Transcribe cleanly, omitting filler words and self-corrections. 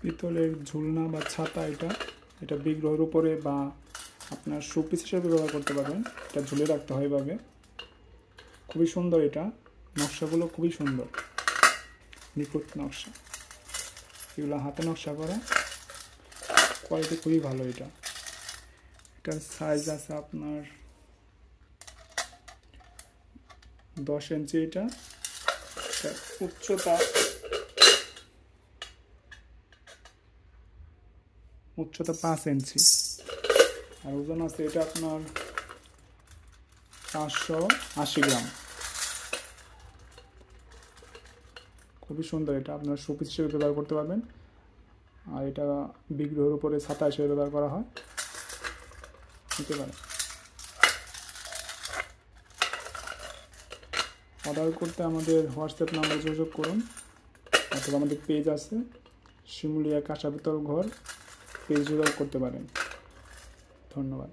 পিতলের ঝুলনা বা ছাতা, এটা বিগ্রহের উপরে বা আপনার শোপিস হিসেবে ব্যবহার করতে পারবেন। এটা ঝুলে রাখতে হয় এভাবে। খুবই সুন্দর, এটা নকশাগুলো খুবই সুন্দর, নিখুঁত নকশা। এগুলো হাতে নকশা করা, কোয়ালিটি খুবই ভালো। এটার সাইজ আছে আপনার 10 ইঞ্চি। এটা উচ্চতা 5 ইঞ্চি, আর ওজন আছে এটা আপনার 580 গ্রাম। খুবই সুন্দর, এটা আপনার শোপিস হিসেবে ব্যবহার করতে পারবেন। আর এটা বিগ্রহের উপরে ছাতা হিসেবে ব্যবহার করা হয়, নিতে পারেন। অর্ডার করতে আমাদের হোয়াটসঅ্যাপ নাম্বারে যোগাযোগ করুন, অথবা আমাদের পেজ আছে শিমুলিয়া কাঁচা পিতল ঘর, পেজ যোগাযোগ করতে পারেন। ধন্যবাদ।